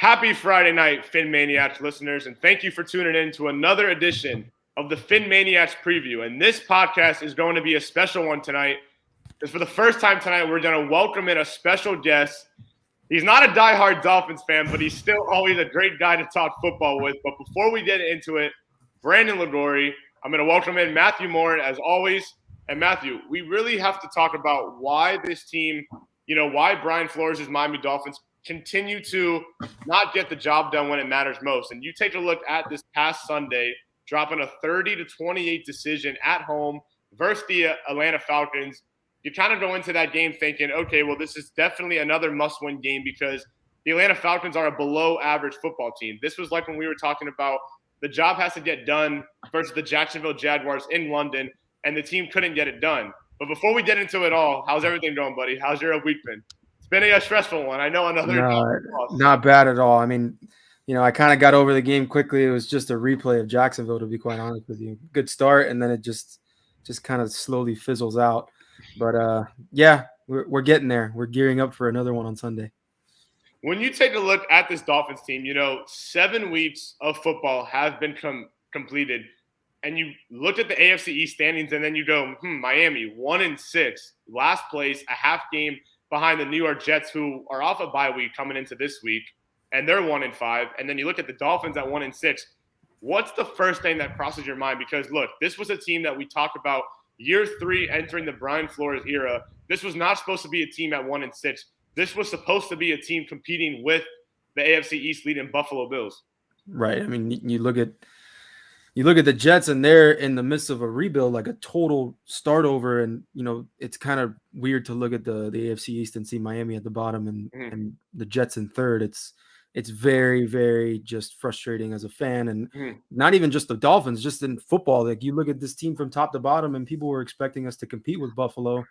Happy Friday night, PhinManiacs listeners, and thank you for tuning in to another edition of the PhinManiacs preview. And this podcast is going to be a special one tonight, because for the first time tonight, we're going to welcome in a special guest. He's not a diehard Dolphins fan, but he's still always a great guy to talk football with. But before we get into it, Brandon Liguori, I'm going to welcome in Matthew Morin, as always. And Matthew, we really have to talk about why this team, why Brian Flores' Miami Dolphins continue to not get the job done when it matters most. And you take a look at this past Sunday, dropping a 30-28 decision at home versus the Atlanta Falcons. You kind of go into that game thinking, okay, well, this is definitely another must-win game because the Atlanta Falcons are a below-average football team. This was like when we were talking about the job has to get done versus the Jacksonville Jaguars in London, and the team couldn't get it done. But before we get into it all, how's everything going, buddy? How's your week been? It's been a stressful one. I know another. No, not bad at all. I mean, I kind of got over the game quickly. It was just a replay of Jacksonville, to be quite honest with you. Good start, and then it just kind of slowly fizzles out. But, yeah, we're getting there. We're gearing up for another one on Sunday. When you take a look at this Dolphins team, 7 weeks of football have been completed, and you look at the AFC East standings, and then you go, Miami, 1-6, last place, a half game behind the New York Jets, who are off a bye week coming into this week, and they're 1-5. And then you look at the Dolphins at 1-6. What's the first thing that crosses your mind? Because, look, this was a team that we talked about year 3 entering the Brian Flores era. This was not supposed to be a team at 1-6. This was supposed to be a team competing with the AFC East leading Buffalo Bills. Right. I mean, you look at the Jets, and they're in the midst of a rebuild, like a total start over. And, it's kind of weird to look at the AFC East and see Miami at the bottom and the Jets in third. It's very, very just frustrating as a fan. And not even just the Dolphins, just in football. Like, you look at this team from top to bottom, and people were expecting us to compete with Buffalo.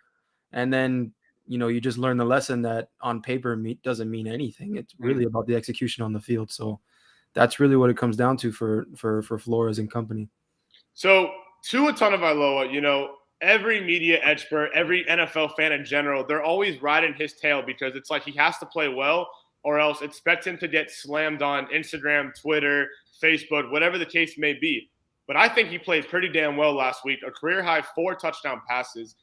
And then, you just learn the lesson that on paper doesn't mean anything. It's really about the execution on the field. So that's really what it comes down to for Flores and company. So Tua Tagovailoa, every media expert, every NFL fan in general, they're always riding his tail because it's like he has to play well or else expect him to get slammed on Instagram, Twitter, Facebook, whatever the case may be. But I think he played pretty damn well last week, a career-high 4 touchdown passes,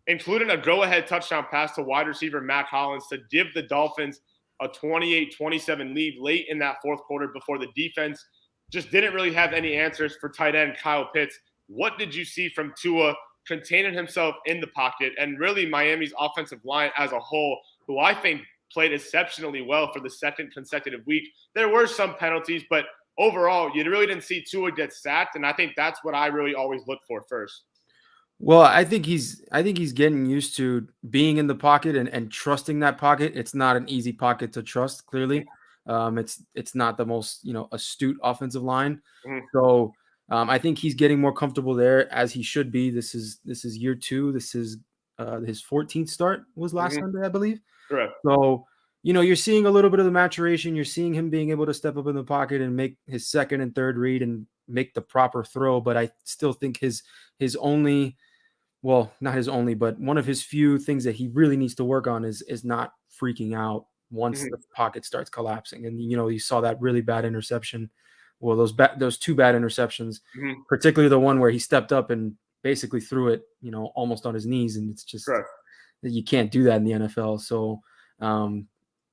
including a go-ahead touchdown pass to wide receiver Mac Hollins to give the Dolphins a 28-27 lead late in that fourth quarter before the defense just didn't really have any answers for tight end Kyle Pitts. What did you see from Tua containing himself in the pocket, and really Miami's offensive line as a whole, who I think played exceptionally well for the second consecutive week? There were some penalties, but overall, you really didn't see Tua get sacked, and I think that's what I really always look for first. Well, I think he's getting used to being in the pocket and trusting that pocket. It's not an easy pocket to trust, clearly. It's not the most, astute offensive line. So I think he's getting more comfortable there, as he should be. This is year 2. This is his 14th start was last Sunday, I believe. Correct. So, you're seeing a little bit of the maturation. You're seeing him being able to step up in the pocket and make his second and third read and make the proper throw. But I still think his only, well, not his only, but one of his few things that he really needs to work on is not freaking out once the pocket starts collapsing. And, you saw that really bad interception. Well, those 2 bad interceptions, particularly the one where he stepped up and basically threw it, almost on his knees. And it's just, you can't do that in the NFL. So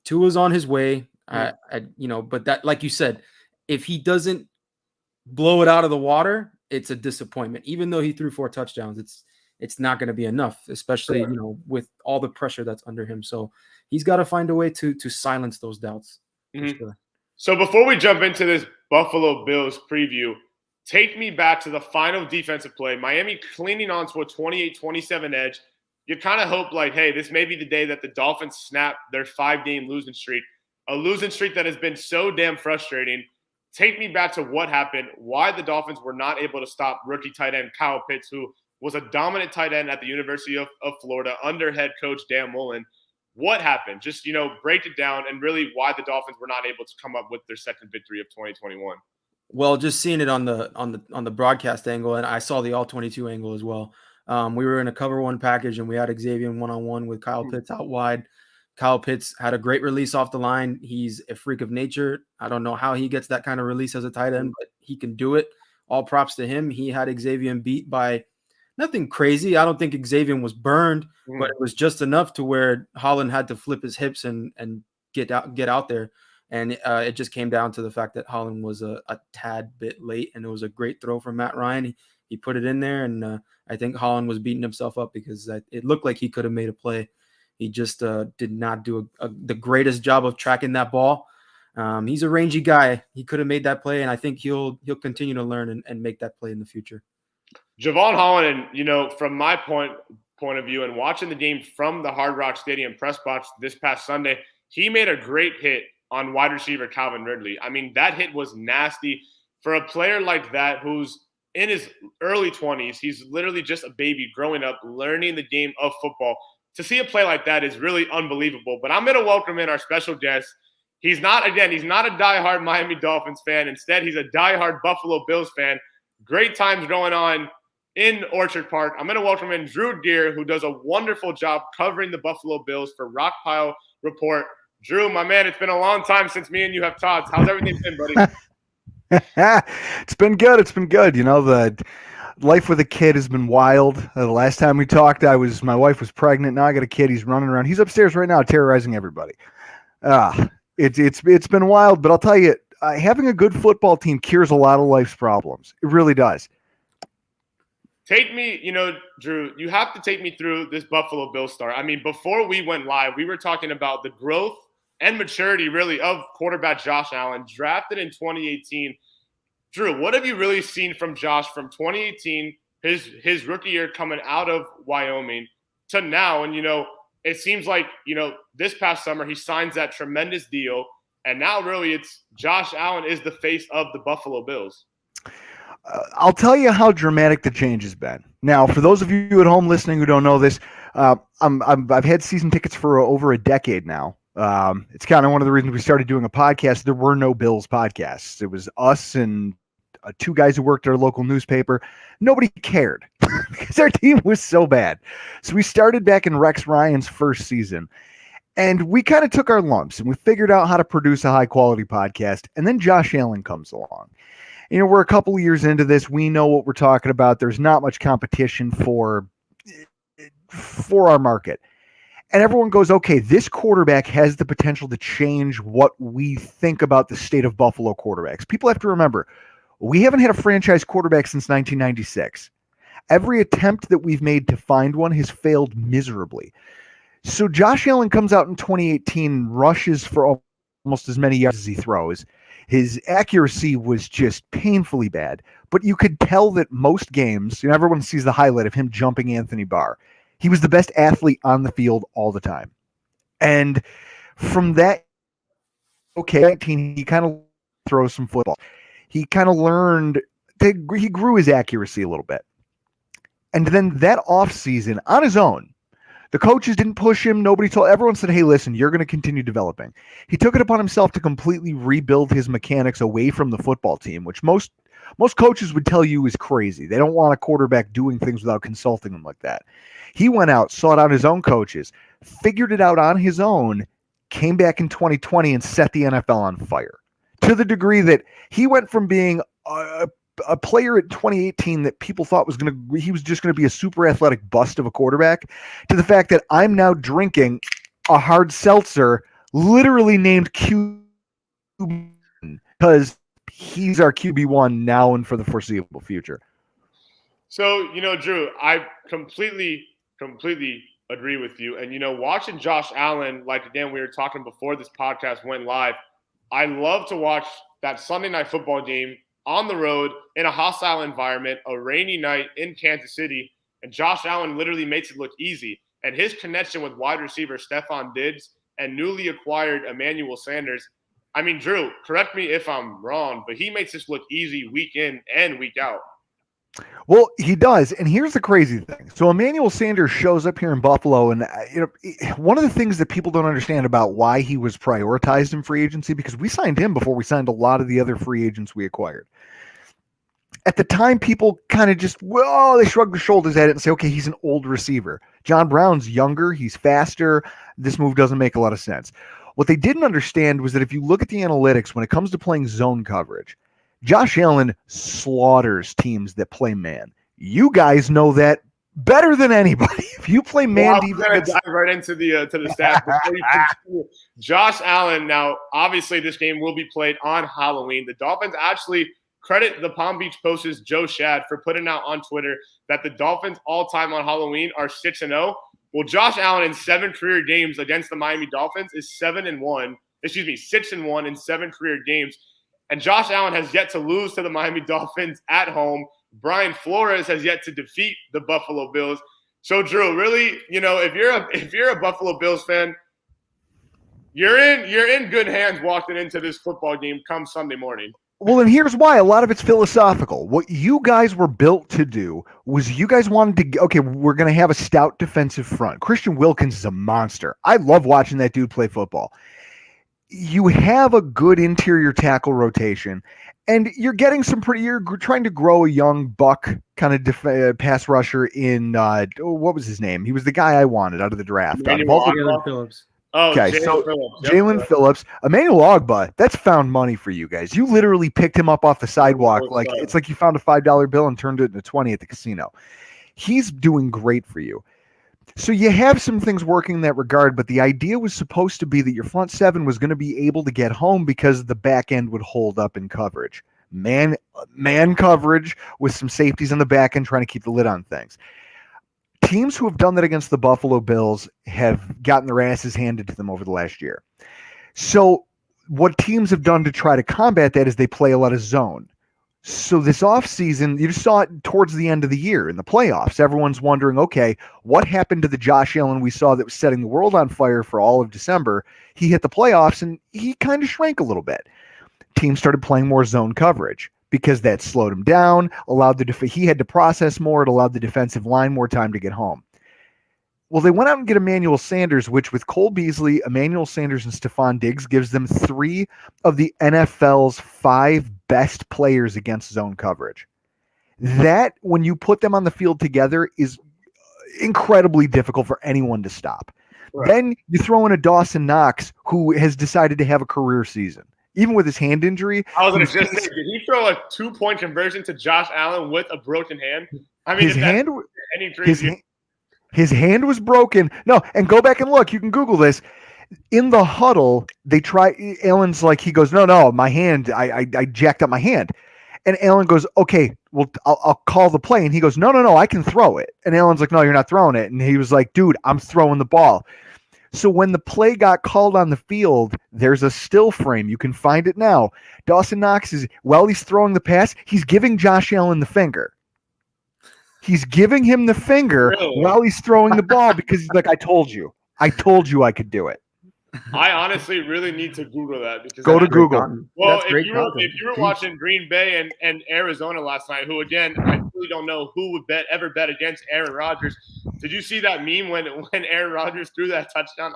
Tua's on his way, but that, like you said, if he doesn't blow it out of the water, it's a disappointment. Even though he threw 4 touchdowns, it's not going to be enough, especially, with all the pressure that's under him. So he's got to find a way to silence those doubts. Sure. So before we jump into this Buffalo Bills preview, take me back to the final defensive play. Miami clinging on to a 28-27 edge. You kind of hope, like, hey, this may be the day that the Dolphins snap their 5-game losing streak, a losing streak that has been so damn frustrating. Take me back to what happened, why the Dolphins were not able to stop rookie tight end Kyle Pitts, who was a dominant tight end at the University of Florida under head coach Dan Mullen. What happened? Just, break it down, and really why the Dolphins were not able to come up with their second victory of 2021. Well, just seeing it on the broadcast angle, and I saw the all 22 angle as well. We were in a cover 1 package, and we had Xavier 1-on-1 with Kyle Pitts out wide. Kyle Pitts had a great release off the line. He's a freak of nature. I don't know how he gets that kind of release as a tight end, but he can do it. All props to him. He had Xavier beat by nothing crazy. I don't think Xavier was burned, but it was just enough to where Holland had to flip his hips and get out there. And it just came down to the fact that Holland was a tad bit late, and it was a great throw from Matt Ryan. He put it in there, and I think Holland was beating himself up because it looked like he could have made a play. He just did not do the greatest job of tracking that ball. He's a rangy guy. He could have made that play, and I think he'll continue to learn and make that play in the future. Javon Holland, and from my point of view, and watching the game from the Hard Rock Stadium press box this past Sunday, he made a great hit on wide receiver Calvin Ridley. I mean, that hit was nasty for a player like that who's in his early 20s. He's literally just a baby growing up, learning the game of football. To see a play like that is really unbelievable. But I'm going to welcome in our special guest. He's not a diehard Miami Dolphins fan. Instead, he's a diehard Buffalo Bills fan. Great times going on in Orchard Park. I'm going to welcome in Drew Deere, who does a wonderful job covering the Buffalo Bills for Rockpile Report. Drew, my man, it's been a long time since me and you have talked. How's everything been, buddy? It's been good. The life with a kid has been wild. The last time we talked, my wife was pregnant. Now I got a kid. He's running around. He's upstairs right now, terrorizing everybody. It's been wild, but I'll tell you, having a good football team cures a lot of life's problems. It really does. Take me, Drew, you have to take me through this Buffalo Bills start. I mean, before we went live, we were talking about the growth and maturity, really, of quarterback Josh Allen, drafted in 2018. Drew, what have you really seen from Josh from 2018, his rookie year coming out of Wyoming, to now? And, it seems like, this past summer he signs that tremendous deal, and now really it's Josh Allen is the face of the Buffalo Bills. I'll tell you how dramatic the change has been. Now, for those of you at home listening who don't know this, I've had season tickets for over a decade now. It's kind of one of the reasons we started doing a podcast. There were no Bills podcasts. It was us and two guys who worked at our local newspaper. Nobody cared because our team was so bad. So we started back in Rex Ryan's first season, and we kind of took our lumps and we figured out how to produce a high quality podcast. And then Josh Allen comes along. We're a couple of years into this. We know what we're talking about. There's not much competition for our market. And everyone goes, okay, this quarterback has the potential to change what we think about the state of Buffalo quarterbacks. People have to remember, we haven't had a franchise quarterback since 1996. Every attempt that we've made to find one has failed miserably. So Josh Allen comes out in 2018, rushes for almost as many yards as he throws. His accuracy was just painfully bad, but you could tell that most games, everyone sees the highlight of him jumping Anthony Barr. He was the best athlete on the field all the time. And from that, he kind of throws some football. He kind of he grew his accuracy a little bit. And then that offseason, on his own, the coaches didn't push him. Everyone said, hey, listen, you're going to continue developing. He took it upon himself to completely rebuild his mechanics away from the football team, which most coaches would tell you is crazy. They don't want a quarterback doing things without consulting them like that. He went out, sought out his own coaches, figured it out on his own, came back in 2020 and set the NFL on fire to the degree that he went from being a player at 2018 that people thought he was just going to be a super athletic bust of a quarterback, to the fact that I'm now drinking a hard seltzer literally named Q because he's our QB1 now and for the foreseeable future. So, Drew, I completely agree with you. And, watching Josh Allen, like, again, we were talking before this podcast went live, I love to watch that Sunday night football game on the road in a hostile environment, a rainy night in Kansas City, and Josh Allen literally makes it look easy. And his connection with wide receiver Stephon Diggs and newly acquired Emmanuel Sanders, I mean, Drew, correct me if I'm wrong, but he makes this look easy week in and week out. Well, he does. And here's the crazy thing. So Emmanuel Sanders shows up here in Buffalo. And one of the things that people don't understand about why he was prioritized in free agency, because we signed him before we signed a lot of the other free agents we acquired. At the time, people kind of just, well, they shrug their shoulders at it and say, okay, he's an old receiver. John Brown's younger. He's faster. This move doesn't make a lot of sense. What they didn't understand was that if you look at the analytics, when it comes to playing zone coverage, Josh Allen slaughters teams that play man. You guys know that better than anybody. If you play man defense, I'm going to dive right into the stats before you continue. Josh Allen. Now, obviously, this game will be played on Halloween. The Dolphins actually credit the Palm Beach Post's Joe Shad for putting out on Twitter that the Dolphins all-time on Halloween are 6-0. Well, Josh Allen in 7 career games against the Miami Dolphins is 6-1 in 7 career games. And Josh Allen has yet to lose to the Miami Dolphins at home. Brian Flores has yet to defeat the Buffalo Bills. So, Drew, really, if you're a Buffalo Bills fan, you're in good hands walking into this football game come Sunday morning. Well, and here's why. A lot of it's philosophical. What you guys were built to do was you guys wanted to, okay, we're going to have a stout defensive front. Christian Wilkins is a monster. I love watching that dude play football. You have a good interior tackle rotation, and you're getting you're trying to grow a young buck kind of pass rusher in, what was his name? He was the guy I wanted out of the draft. Jalen Phillips. Oh, okay, so Jalen Phillips, Emmanuel Ogbah, that's found money for you guys. You literally picked him up off the sidewalk. It's like you found a $5 bill and turned it into 20 at the casino. He's doing great for you. So you have some things working in that regard, but the idea was supposed to be that your front seven was going to be able to get home because the back end would hold up in coverage. Man coverage with some safeties on the back end trying to keep the lid on things. Teams who have done that against the Buffalo Bills have gotten their asses handed to them over the last year. So what teams have done to try to combat that is they play a lot of zone. So this offseason, you just saw it towards the end of the year in the playoffs. Everyone's wondering, okay, what happened to the Josh Allen we saw that was setting the world on fire for all of December? He hit the playoffs and he kind of shrank a little bit. Teams started playing more zone coverage because that slowed him down, allowed he had to process more, it allowed the defensive line more time to get home. Well, they went out and get Emmanuel Sanders, which with Cole Beasley, Emmanuel Sanders, and Stephon Diggs gives them 3 of the NFL's 5 best players against zone coverage. That, when you put them on the field together, is incredibly difficult for anyone to stop. Right. Then you throw in a Dawson Knox, who has decided to have a career season. Even with his hand injury. I was going to just say, did he throw a 2-point conversion to Josh Allen with a broken hand? I mean, his hand was broken. No, and go back and look. You can Google this. In the huddle, Allen's like, he goes, no, my hand, I jacked up my hand. And Allen goes, okay, well, I'll call the play. And he goes, no, I can throw it. And Allen's like, no, you're not throwing it. And he was like, dude, I'm throwing the ball. So when the play got called on the field, there's a still frame. You can find it now. Dawson Knox while he's throwing the pass, he's giving Josh Allen the finger. He's giving him the finger while he's throwing the ball because he's like, I told you I could do it. I honestly really need to Google that because go to Google. Well, if you were watching Green Bay and Arizona last night, who again I really don't know who would ever bet against Aaron Rodgers. Did you see that meme when Aaron Rodgers threw that touchdown?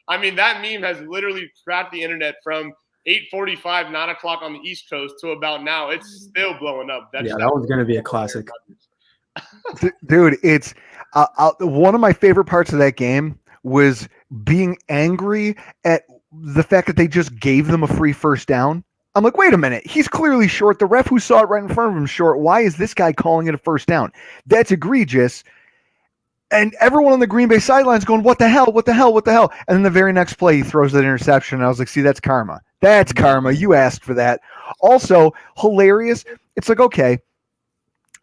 I mean, that meme has literally cracked the internet from 8:45, 9 o'clock on the East Coast to about now. It's still blowing up. That one's going to be a classic. Dude, it's one of my favorite parts of that game was being angry at the fact that they just gave them a free first down. I'm like, wait a minute. He's clearly short. The ref who saw it right in front of him short. Why is this guy calling it a first down? That's egregious. And everyone on the Green Bay sidelines going, what the hell? And then the very next play, he throws that interception. And I was like, see, that's karma. That's karma. You asked for that. Also, hilarious. It's like, okay,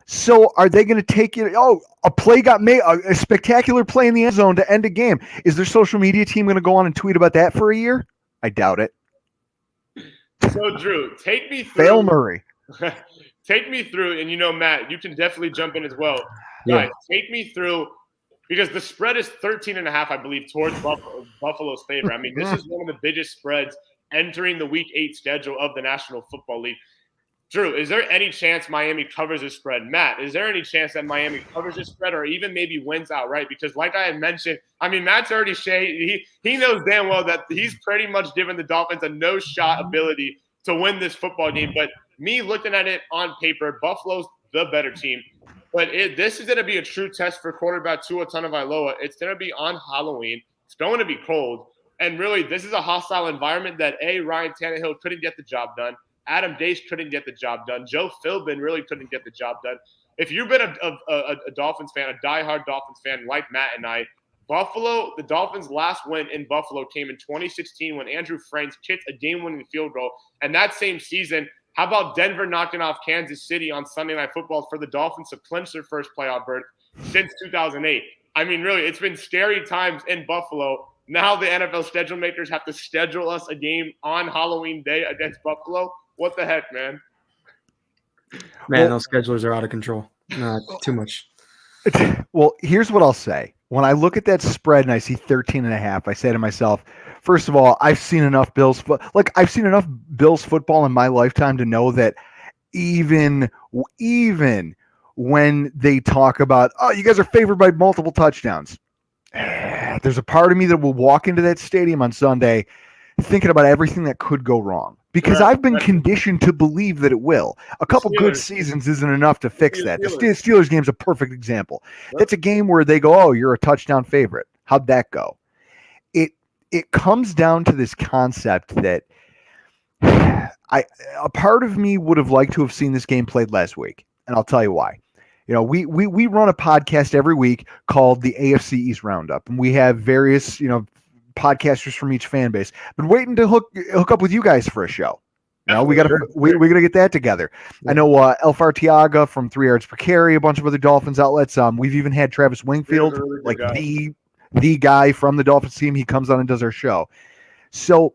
so are they going to take it? Oh, a play got made, a spectacular play in the end zone to end a game. Is their social media team going to go on and tweet about that for a year? I doubt it. So, Drew, take me through. Fail Murray. Take me through, and Matt, you can definitely jump in as well. Yeah. Guys, take me through, because the spread is 13.5, I believe, towards Buffalo's favor. I mean, this is one of the biggest spreads entering the Week 8 schedule of the National Football League. Drew, is there any chance Miami covers this spread? Matt, is there any chance that Miami covers this spread or even maybe wins outright? Because like I had mentioned, I mean, Matt's already he knows damn well that he's pretty much given the Dolphins a no-shot ability to win this football game. But me looking at it on paper, Buffalo's the better team. But this is going to be a true test for quarterback Tua Tagovailoa. It's going to be on Halloween. It's going to be cold. And really, this is a hostile environment that, Ryan Tannehill couldn't get the job done. Adam Gase couldn't get the job done. Joe Philbin really couldn't get the job done. If you've been a Dolphins fan, a diehard Dolphins fan like Matt and I, the Dolphins' last win in Buffalo came in 2016 when Andrew Franks kicked a game-winning field goal. And that same season, how about Denver knocking off Kansas City on Sunday Night Football for the Dolphins to clinch their first playoff berth since 2008? I mean, really, it's been scary times in Buffalo. Now the NFL schedule makers have to schedule us a game on Halloween Day against Buffalo. What the heck, man? Man, those schedulers are out of control. Too much. Well, here's what I'll say. When I look at that spread and I see 13.5, I say to myself, first of all, I've seen enough Bills football in my lifetime to know that even when they talk about, oh, you guys are favored by multiple touchdowns, there's a part of me that will walk into that stadium on Sunday thinking about everything that could go wrong. Because I've been conditioned to believe that it will. A couple good seasons isn't enough to fix that. The Steelers game's a perfect example. That's a game where they go, oh, you're a touchdown favorite. How'd that go? It comes down to this concept that a part of me would have liked to have seen this game played last week. And I'll tell you why. You know, we run a podcast every week called the AFC East Roundup. And we have various, podcasters from each fan base. Been waiting to hook up with you guys for a show. We gotta get that together. Yeah. I know El Fartiaga from 3 Yards Per Carry, a bunch of other Dolphins outlets. We've even had Travis Wingfield, the guy from the Dolphins team. He comes on and does our show. So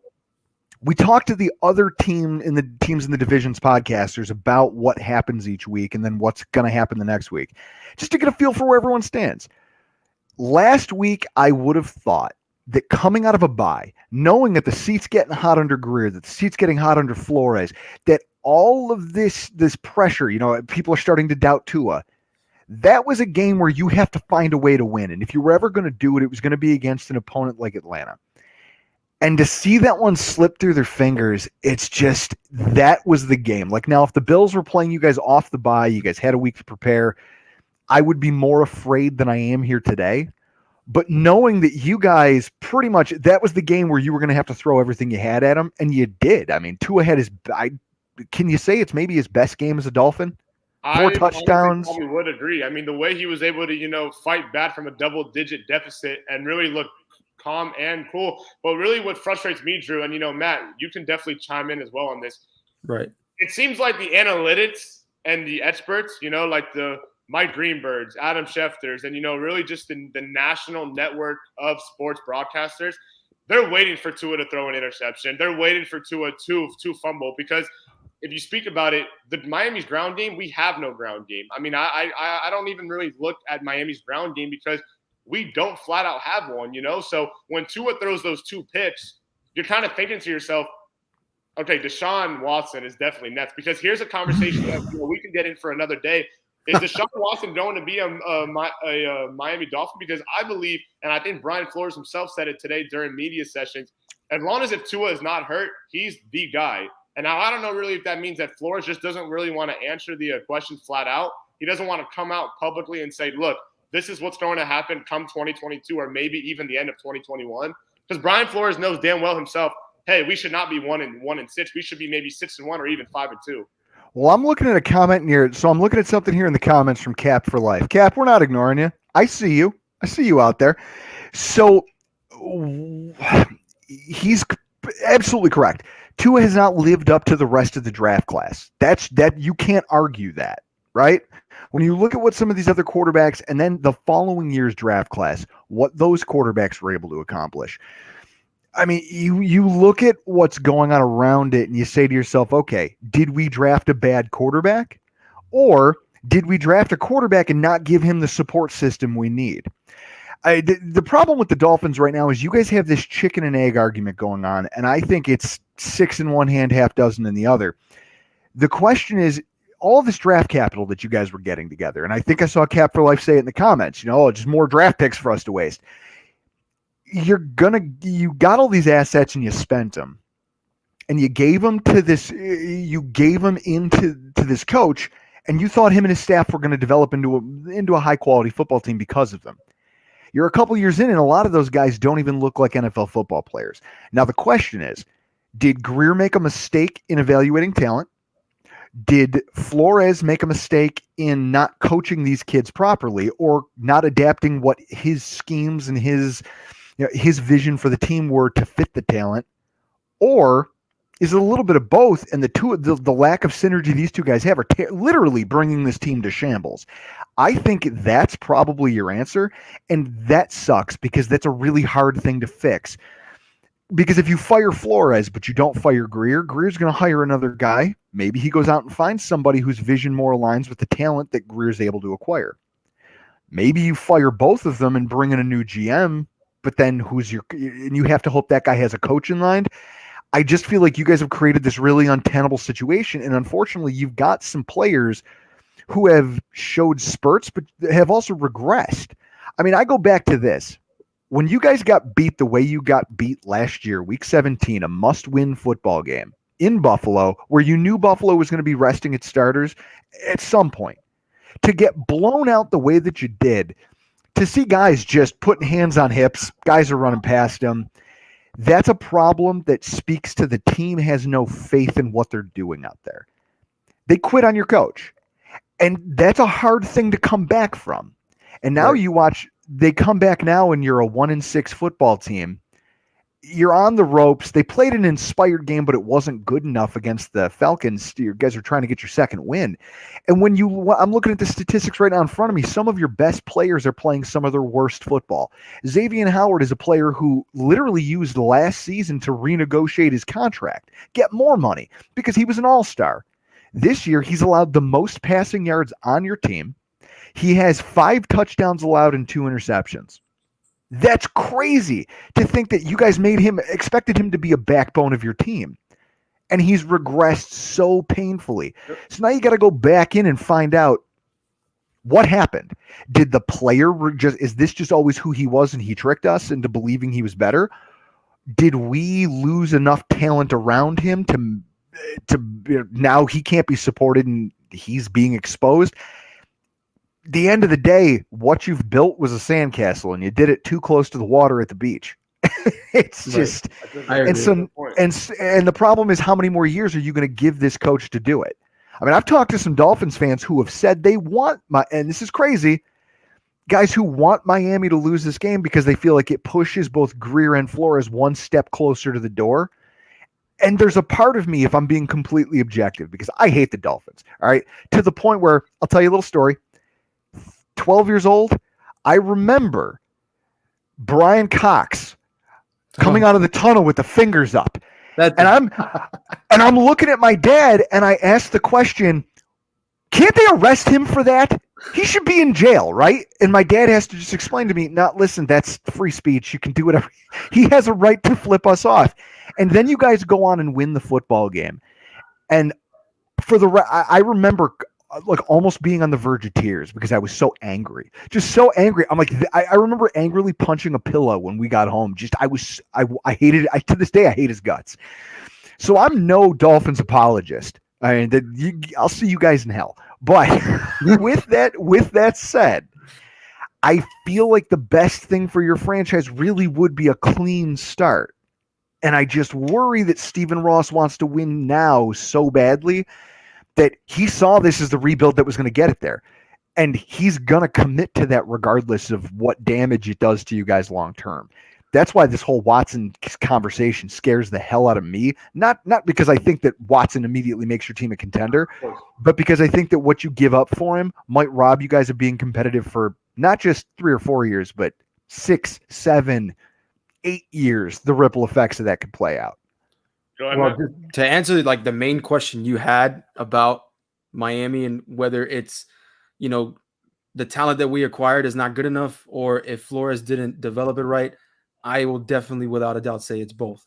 we talk to the other teams in the divisions podcasters about what happens each week and then what's going to happen the next week, just to get a feel for where everyone stands. Last week, I would have thought that coming out of a bye, knowing that the seat's getting hot under Greer, that the seat's getting hot under Flores, that all of this pressure, people are starting to doubt Tua. That was a game where you have to find a way to win. And if you were ever going to do it, it was going to be against an opponent like Atlanta. And to see that one slip through their fingers, it's just, that was the game. Like now, if the Bills were playing you guys off the bye, you guys had a week to prepare, I would be more afraid than I am here today. But knowing that you guys pretty much, that was the game where you were going to have to throw everything you had at him, and you did. I mean, Tua had can you say it's maybe his best game as a Dolphin? 4 touchdowns. I would agree. I mean, the way he was able to, fight back from a double-digit deficit and really look calm and cool. But really what frustrates me, Drew, and, Matt, you can definitely chime in as well on this. Right. It seems like the analytics and the experts, like the Mike Greenbergs, Adam Schefters, and, really just the national network of sports broadcasters, they're waiting for Tua to throw an interception. They're waiting for Tua to fumble because if you speak about it, the Miami's ground game, we have no ground game. I mean, I don't even really look at Miami's ground game because we don't flat out have one, So when Tua throws those 2 picks, you're kind of thinking to yourself, okay, Deshaun Watson is definitely next because here's a conversation that we can get in for another day. Is Deshaun Watson going to be a Miami Dolphin? Because I believe, and I think Brian Flores himself said it today during media sessions, as long as if Tua is not hurt, he's the guy. And now I don't know really if that means that Flores just doesn't really want to answer the question flat out. He doesn't want to come out publicly and say, look, this is what's going to happen come 2022 or maybe even the end of 2021. Because Brian Flores knows damn well himself, hey, we should not be 1-6. We should be maybe 6-1 or even 5-2. Well, I'm looking at a comment here. So I'm looking at something here in the comments from Cap for Life. Cap, we're not ignoring you. I see you. I see you out there. So he's absolutely correct. Tua has not lived up to the rest of the draft class. That you can't argue that, right? When you look at what some of these other quarterbacks and then the following year's draft class, what those quarterbacks were able to accomplish. I mean, you look at what's going on around it and you say to yourself, okay, did we draft a bad quarterback? Or did we draft a quarterback and not give him the support system we need? The problem with the Dolphins right now is you guys have this chicken and egg argument going on, and I think it's 6 in one hand, half dozen in the other. The question is, all this draft capital that you guys were getting together, and I think I saw Cap for Life say it in the comments, just more draft picks for us to waste. You got all these assets and you spent them. and you gave him to this, you gave him into this coach, and you thought him and his staff were going to develop into a high quality football team because of them. You're a couple years in, and a lot of those guys don't even look like NFL football players. Now the question is, did Greer make a mistake in evaluating talent? Did Flores make a mistake in not coaching these kids properly, or not adapting what his schemes and his vision for the team were to fit the talent? Or is it a little bit of both? And the lack of synergy these two guys have are literally bringing this team to shambles. I think that's probably your answer. And that sucks, because that's a really hard thing to fix. Because if you fire Flores, but you don't fire Greer, Greer's going to hire another guy. Maybe he goes out and finds somebody whose vision more aligns with the talent that Greer's able to acquire. Maybe you fire both of them and bring in a new GM, but then and you have to hope that guy has a coach in line. I just feel like you guys have created this really untenable situation. And unfortunately, you've got some players who have showed spurts, but have also regressed. I mean, I go back to this. When you guys got beat the way you got beat last year, week 17, a must-win football game in Buffalo, where you knew Buffalo was going to be resting its starters at some point, to get blown out the way that you did, to see guys just putting hands on hips, guys are running past them, that's a problem that speaks to the team has no faith in what they're doing out there. They quit on your coach. And that's a hard thing to come back from. And now you watch, they come back now and you're a 1-6 football team. You're on the ropes. They played an inspired game, but it wasn't good enough against the Falcons. You guys are trying to get your second win. And I'm looking at the statistics right now in front of me. Some of your best players are playing some of their worst football. Xavier Howard is a player who literally used last season to renegotiate his contract, get more money, because he was an all-star. This year, he's allowed the most passing yards on your team. He has 5 touchdowns allowed and 2 interceptions. That's crazy to think that you guys expected him to be a backbone of your team. And he's regressed so painfully. So now you got to go back in and find out what happened. Did the player is this just always who he was and he tricked us into believing he was better? Did we lose enough talent around him to now he can't be supported and he's being exposed? The end of the day, what you've built was a sandcastle, and you did it too close to the water at the beach. It's just, and the problem is, how many more years are you going to give this coach to do it? I mean, I've talked to some Dolphins fans who have said they want and this is crazy, guys who want Miami to lose this game because they feel like it pushes both Greer and Flores one step closer to the door. And there's a part of me, if I'm being completely objective, because I hate the Dolphins, all right, to the point where I'll tell you a little story. 12 years old, I remember Brian Cox coming out of the tunnel with the fingers up. And I'm looking at my dad and I asked the question, can't they arrest him for that? He should be in jail, right? And my dad has to just explain to me, listen, that's free speech. You can do whatever. He has a right to flip us off. And then you guys go on and win the football game. And I remember like almost being on the verge of tears because I was so angry, just so angry. I'm like, I remember angrily punching a pillow when we got home. I hated it. To this day, I hate his guts. So I'm no Dolphins apologist. I mean, I'll see you guys in hell. But with that said, I feel like the best thing for your franchise really would be a clean start. And I just worry that Stephen Ross wants to win now so badly that he saw this as the rebuild that was going to get it there. And he's going to commit to that regardless of what damage it does to you guys long term. That's why this whole Watson conversation scares the hell out of me. Not because I think that Watson immediately makes your team a contender, but because I think that what you give up for him might rob you guys of being competitive for not just 3 or 4 years, but 6, 7, 8 years. The ripple effects of that could play out. Well, to answer like the main question you had about Miami and whether it's, the talent that we acquired is not good enough, or if Flores didn't develop it right, I will definitely, without a doubt, say it's both.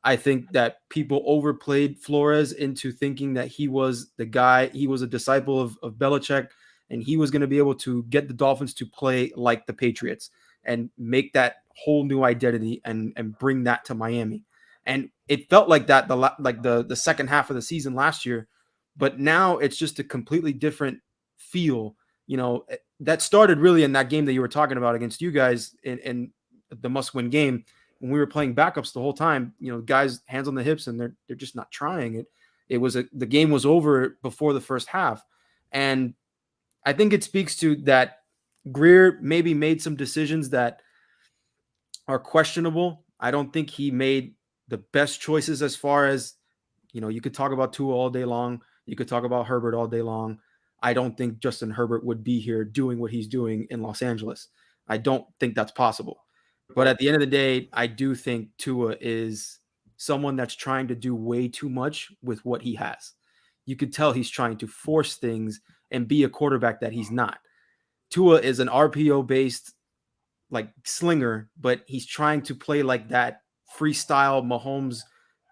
I think that people overplayed Flores into thinking that he was the guy, he was a disciple of Belichick, and he was going to be able to get the Dolphins to play like the Patriots and make that whole new identity and bring that to Miami. And it felt like that the second half of the season last year, but now it's just a completely different feel. That started really in that game that you were talking about against you guys in the must-win game when we were playing backups the whole time. Guys hands on the hips and they're just not trying it. The game was over before the first half, and I think it speaks to that Greer maybe made some decisions that are questionable. I don't think he made the best choices as far as, you could talk about Tua all day long. You could talk about Herbert all day long. I don't think Justin Herbert would be here doing what he's doing in Los Angeles. I don't think that's possible. But at the end of the day, I do think Tua is someone that's trying to do way too much with what he has. You could tell he's trying to force things and be a quarterback that he's not. Tua is an RPO-based like slinger, but he's trying to play like that freestyle Mahomes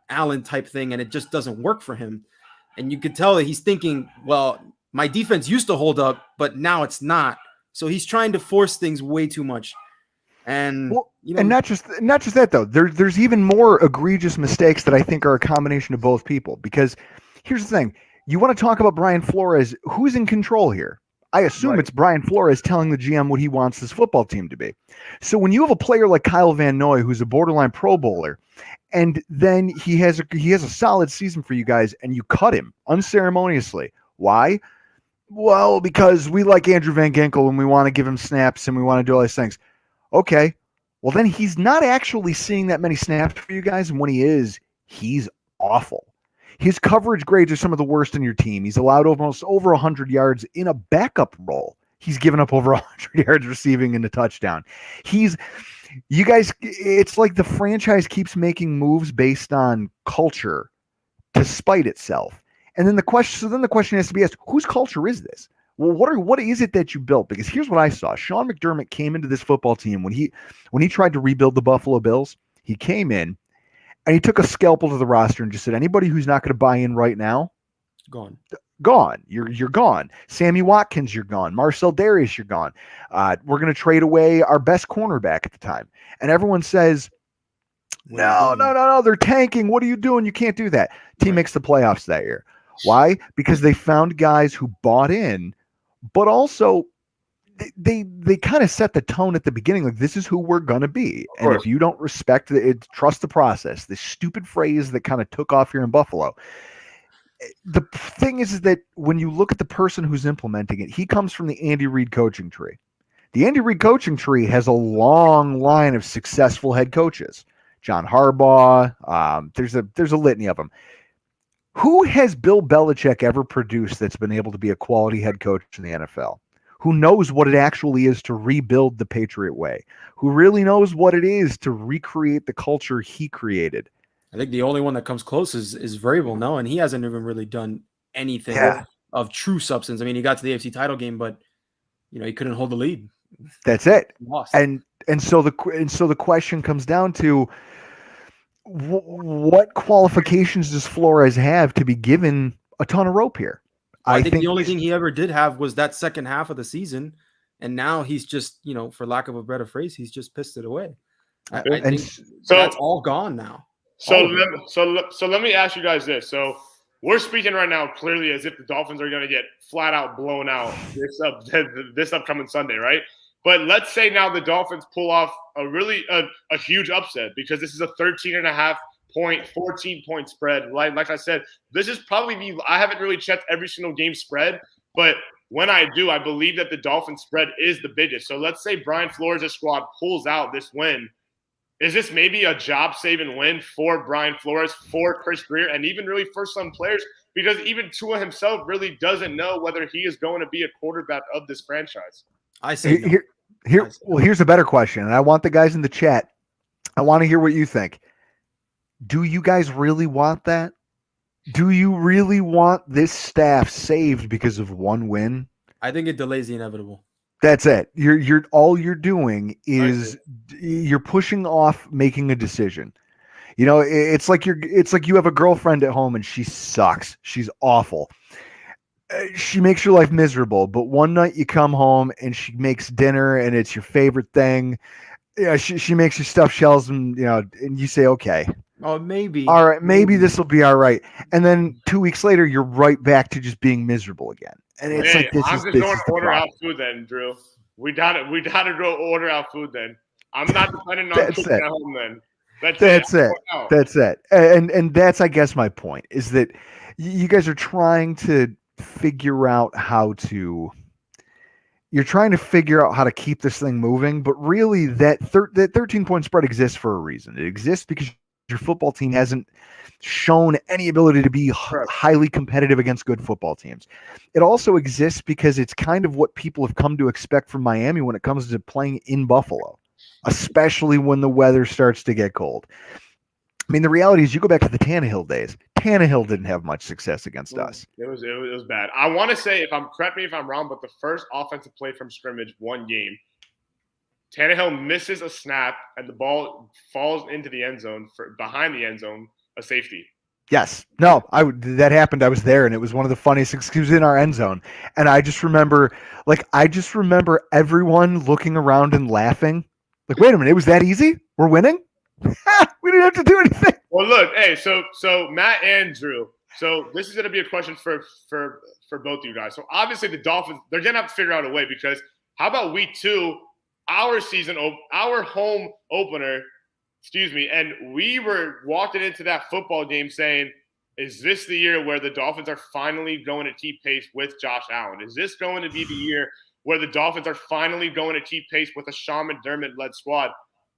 Allen type thing, and it just doesn't work for him. And you could tell that he's thinking, well, my defense used to hold up, but now it's not. So he's trying to force things way too much. And and not just that though. There's even more egregious mistakes that I think are a combination of both people. Because here's the thing: you want to talk about Brian Flores? Who's in control here? I assume It's Brian Flores telling the GM what he wants this football team to be. So when you have a player like Kyle Van Noy, who's a borderline Pro Bowler, and then he has a solid season for you guys, and you cut him unceremoniously. Why? Well, because we like Andrew Van Ginkel and we want to give him snaps and we want to do all these things. Okay. Well, then he's not actually seeing that many snaps for you guys. And when he is, he's awful. His coverage grades are some of the worst in your team. He's allowed almost over 100 yards in a backup role. He's given up over 100 yards receiving in a touchdown. You guys, it's like the franchise keeps making moves based on culture to spite itself. And then the question has to be asked, whose culture is this? Well, what is it that you built? Because here's what I saw. Sean McDermott came into this football team when he tried to rebuild the Buffalo Bills. He came in and he took a scalpel to the roster and just said, anybody who's not going to buy in right now, gone. You're gone. Sammy Watkins, you're gone. Marcel Darius, you're gone. We're going to trade away our best cornerback at the time. And everyone says, no, they're tanking. What are you doing? You can't do that. Team makes the playoffs that year. Why? Because they found guys who bought in, but also they kind of set the tone at the beginning, like this is who we're gonna be. And if you don't respect it, trust the process. This stupid phrase that kind of took off here in Buffalo. The thing is that when you look at the person who's implementing it, he comes from the Andy Reid coaching tree. The Andy Reid coaching tree has a long line of successful head coaches. John Harbaugh, there's a litany of them. Who has Bill Belichick ever produced that's been able to be a quality head coach in the NFL? Who knows what it actually is to rebuild the Patriot way? Who really knows what it is to recreate the culture he created? I think the only one that comes close is Vrabel, no, and he hasn't even really done anything of true substance. I mean, he got to the AFC title game, but he couldn't hold the lead. That's it. Lost. And so the question comes down to what qualifications does Flores have to be given a ton of rope here? I think the only thing he ever did have was that second half of the season, and now he's just, for lack of a better phrase, he's just pissed it away. I think that's all gone now. So let me ask you guys this. So we're speaking right now clearly as if the Dolphins are going to get flat out blown out this upcoming Sunday, right? But let's say now the Dolphins pull off a huge upset because this is a 13.5 point, 14-point spread. Like I said, this is probably I haven't really checked every single game spread, but when I do, I believe that the Dolphins spread is the biggest. So let's say Brian Flores' squad pulls out this win. Is this maybe a job-saving win for Brian Flores, for Chris Greer, and even really for some players? Because even Tua himself really doesn't know whether he is going to be a quarterback of this franchise. I say no. Here's a better question, and I want the guys in the chat. I want to hear what you think. Do you guys really want that? Do you really want this staff saved because of one win? I think it delays the inevitable. That's it. You're all you're doing is you're pushing off making a decision. It's like you have a girlfriend at home and she sucks. She's awful. She makes your life miserable, but one night you come home and she makes dinner and it's your favorite thing. She makes you stuffed shells and and you say, okay, Oh, maybe. All right, maybe this will be all right. And then 2 weeks later, you're right back to just being miserable again. And it's Hey, like this I'm is just this going is to the order out problem. food then, Drew. We gotta go order out food then. I'm not depending on That's cooking it. at home then. That's That's it. I'm it. going out. That's it. And that's I guess my point is that you guys are trying to figure out how to. You're trying to figure out how to keep this thing moving, but really that 13-point spread exists for a reason. It exists because your football team hasn't shown any ability to be Correct. highly competitive against good football teams. It also exists because it's kind of what people have come to expect from Miami when it comes to playing in Buffalo, especially when the weather starts to get cold. I mean, the reality is you go back to the Tannehill days. Tannehill didn't have much success against us. It was bad. I want to say, correct me if I'm wrong, but the first offensive play from scrimmage, one game, Tannehill misses a snap and the ball falls into the end zone behind the end zone, a safety. Yes. No, that happened. I was there, and it was one of the funniest things. He was in our end zone, and I just remember everyone looking around and laughing. Like, wait a minute, it was that easy? We're winning? We didn't have to do anything. Well, look, hey, so Matt and Drew. So this is going to be a question for both of you guys. So obviously the Dolphins, they're going to have to figure out a way because how about week 2, our home opener, and we were walking into that football game saying, is this the year where the Dolphins are finally going to keep pace with Josh Allen? Is this going to be the year where the Dolphins are finally going to keep pace with a Sean McDermott-led squad?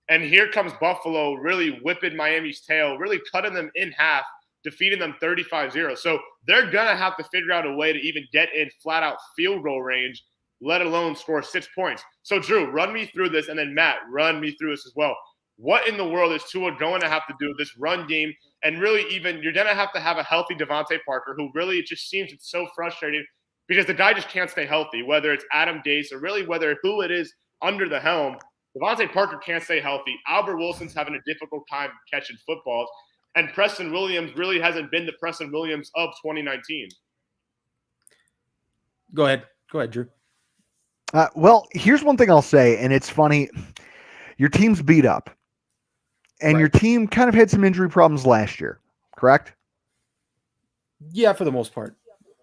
And here comes Buffalo really whipping Miami's tail, really cutting them in half, defeating them 35-0. So they're going to have to figure out a way to even get in flat-out field goal range, let alone score 6 points. So, Drew, run me through this, and then Matt, run me through this as well. What in the world is Tua going to have to do this run game? And really even you're going to have a healthy Devontae Parker, who really it just seems it's so frustrating because the guy just can't stay healthy, whether it's Adam Gase or really who it is under the helm. Devontae Parker can't stay healthy. Albert Wilson's having a difficult time catching footballs. And Preston Williams really hasn't been the Preston Williams of 2019. Go ahead, Drew. Well, here's one thing I'll say, and it's funny. Your team's beat up. And your team kind of had some injury problems last year, correct? Yeah, for the most part.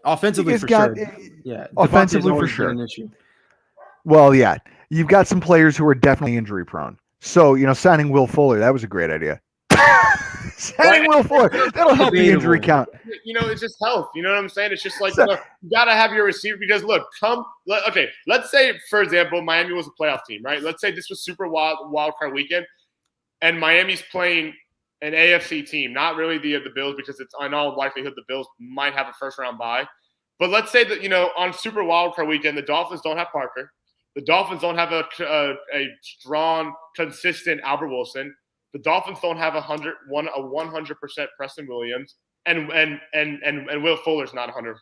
Offensively, for sure. Yeah, offensively for sure. An issue. Well, yeah. You've got some players who are definitely injury prone. So, signing Will Fuller, that was a great idea. Signing Will Fuller, that'll help the injury count. It's just health. You know what I'm saying? It's just like, you got to have your receiver because, look, let's say, for example, Miami was a playoff team, right? Let's say this was super wild card weekend, and Miami's playing an AFC team, not really the Bills because it's in all likelihood the Bills might have a first-round bye. But let's say that, on super wild card weekend, the Dolphins don't have Parker. The Dolphins don't have a strong, consistent Albert Wilson. The Dolphins don't have a 100% Preston Williams, and Will Fuller's not 100%.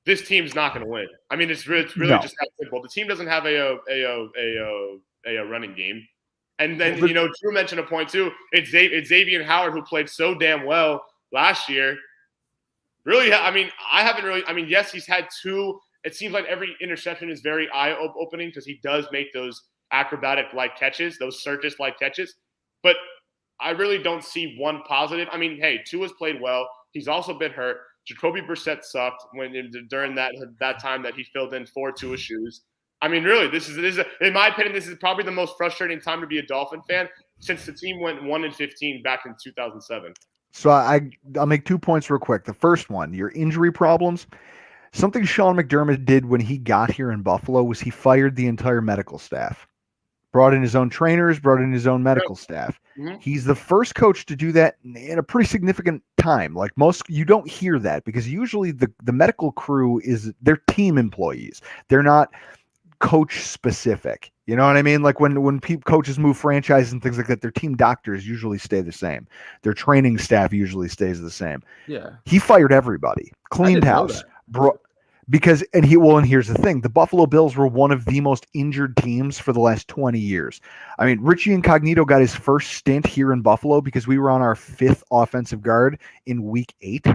This team's not going to win. I mean, it's really just that simple. The team doesn't have a running game, and then Drew mentioned a point too. It's Xavier Howard who played so damn well last year. Really, yes, he's had 2. It seems like every interception is very eye-opening because he does make those acrobatic-like catches, those circus-like catches. But I really don't see one positive. I mean, hey, Tua's played well. He's also been hurt. Jacoby Brissett sucked during that time that he filled in for Tua's shoes. I mean, really, this is in my opinion, this is probably the most frustrating time to be a Dolphin fan since the team went 1-15 back in 2007. So I'll make 2 points real quick. The first one, your injury problems. Something Sean McDermott did when he got here in Buffalo was he fired the entire medical staff. Brought in his own trainers, brought in his own medical staff. Mm-hmm. He's the first coach to do that in a pretty significant time. Like you don't hear that because usually the medical crew they're team employees. They're not coach specific. You know what I mean? Like when coaches move franchises and things like that, their team doctors usually stay the same. Their training staff usually stays the same. Yeah. He fired everybody, cleaned house, and here's the thing. The Buffalo Bills were one of the most injured teams for the last 20 years. I mean, Richie Incognito got his first stint here in Buffalo because we were on our 5th offensive guard in week 8.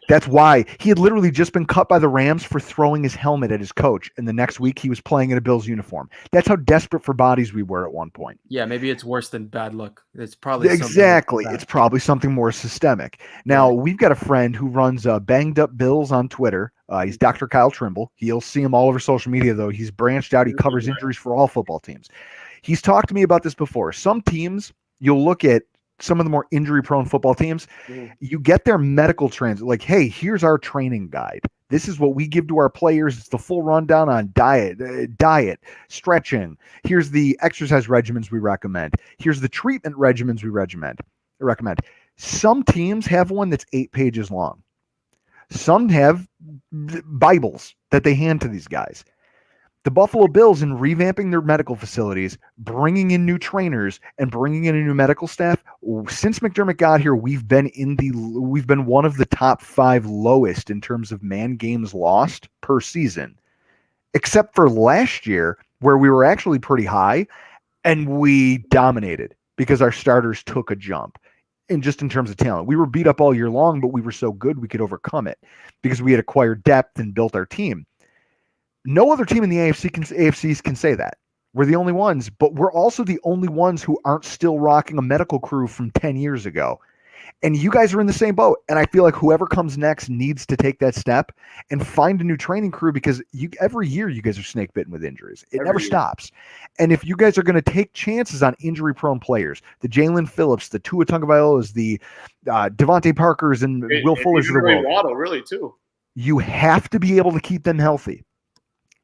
That's why he had literally just been cut by the Rams for throwing his helmet at his coach. And the next week he was playing in a Bills uniform. That's how desperate for bodies we were at one point. Yeah, maybe it's worse than bad luck. It's probably exactly. It's probably something more systemic. Now, we've got a friend who runs Banged Up Bills on Twitter. He's Dr. Kyle Trimble. You'll see him all over social media, though. He's branched out. He covers injuries for all football teams. He's talked to me about this before. Some teams, you'll look at some of the more injury-prone football teams, you get their medical trends. Like, hey, here's our training guide. This is what we give to our players. It's the full rundown on diet, stretching. Here's the exercise regimens we recommend. Here's the treatment regimens we recommend. Some teams have one that's 8 pages long. Some have Bibles that they hand to these guys. The Buffalo Bills, in revamping their medical facilities, bringing in new trainers, and bringing in a new medical staff, since McDermott got here, we've been one of the top 5 lowest in terms of man games lost per season, except for last year where we were actually pretty high, and we dominated because our starters took a jump. And just in terms of talent, we were beat up all year long, but we were so good we could overcome it because we had acquired depth and built our team. No other team in the AFCs can say that. We're the only ones, but we're also the only ones who aren't still rocking a medical crew from 10 years ago. And you guys are in the same boat. And I feel like whoever comes next needs to take that step and find a new training crew because every year you guys are snake bitten with injuries. It never stops. And if you guys are going to take chances on injury-prone players, the Jalen Phillips, the Tua Tagovailoas, the Devontae Parkers, and Will Fullers of the world, Waddle, really, too. You have to be able to keep them healthy.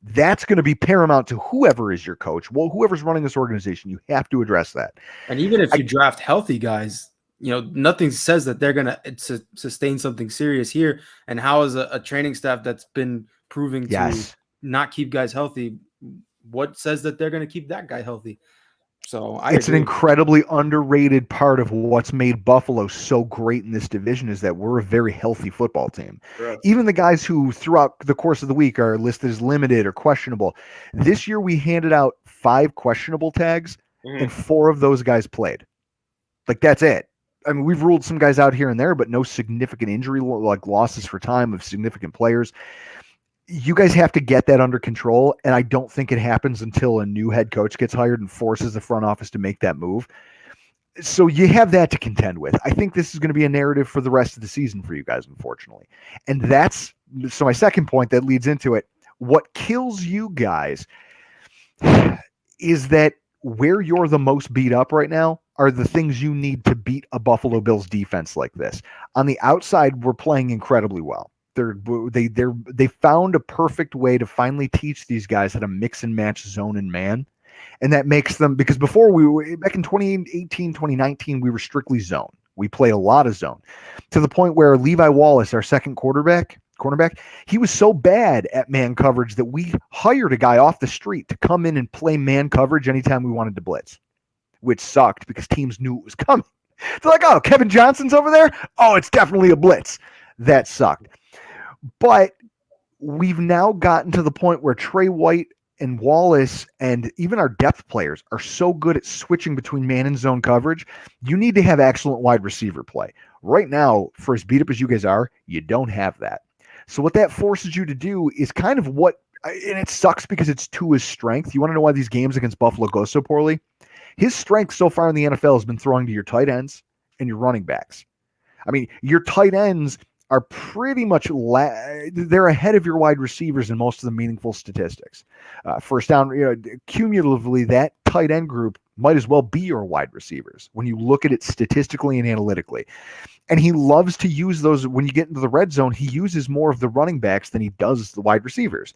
That's going to be paramount to whoever is your coach. Well, whoever's running this organization, you have to address that. And even if you draft healthy guys, nothing says that they're going to sustain something serious here. And how is a training staff that's been proving to not keep guys healthy, what says that they're going to keep that guy healthy? So it's an incredibly underrated part of what's made Buffalo so great in this division is that we're a very healthy football team. Right. Even the guys who throughout the course of the week are listed as limited or questionable. This year we handed out 5 questionable tags and 4 of those guys played. Like, that's it. I mean, we've ruled some guys out here and there, but no significant injury, like losses for time of significant players. You guys have to get that under control, and I don't think it happens until a new head coach gets hired and forces the front office to make that move. So you have that to contend with. I think this is going to be a narrative for the rest of the season for you guys, unfortunately. And so my second point that leads into it, what kills you guys is that where you're the most beat up right now are the things you need to beat a Buffalo Bills defense like this. On the outside, we're playing incredibly well. They found a perfect way to finally teach these guys how to mix and match zone and man. And that makes them, because before back in 2018, 2019, we were strictly zone. We played a lot of zone to the point where Levi Wallace, our second cornerback, he was so bad at man coverage that we hired a guy off the street to come in and play man coverage anytime we wanted to blitz, which sucked because teams knew it was coming. They're like, oh, Kevin Johnson's over there? Oh, it's definitely a blitz. That sucked. But we've now gotten to the point where Trey White and Wallace and even our depth players are so good at switching between man and zone coverage. You need to have excellent wide receiver play. Right now, for as beat up as you guys are, you don't have that. So what that forces you to do is kind of and it sucks because it's to his strength. You want to know why these games against Buffalo go so poorly? His strength so far in the NFL has been throwing to your tight ends and your running backs. I mean, your tight ends are pretty much they're ahead of your wide receivers in most of the meaningful statistics. First down, cumulatively, that tight end group might as well be your wide receivers when you look at it statistically and analytically. And he loves to use those. When you get into the red zone, he uses more of the running backs than he does the wide receivers.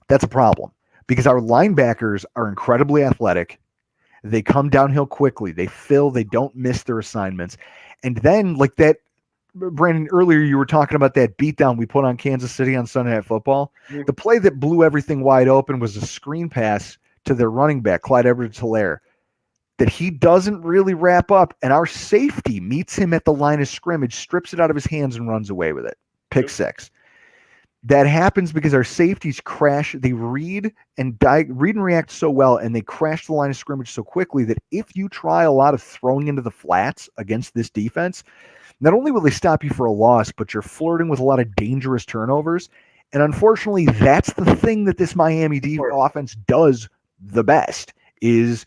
That's a problem because our linebackers are incredibly athletic. They come downhill quickly. They don't miss their assignments. And then like that, Brandon, earlier you were talking about that beatdown we put on Kansas City on Sunday Night Football. Mm-hmm. The play that blew everything wide open was a screen pass to their running back, Clyde Edwards-Helaire, that he doesn't really wrap up, and our safety meets him at the line of scrimmage, strips it out of his hands, and runs away with it. Pick six. That happens because our safeties crash. They read and react so well, and they crash the line of scrimmage so quickly that if you try a lot of throwing into the flats against this defense, not only will they stop you for a loss, but you're flirting with a lot of dangerous turnovers. And unfortunately, that's the thing that this Miami offense does the best, is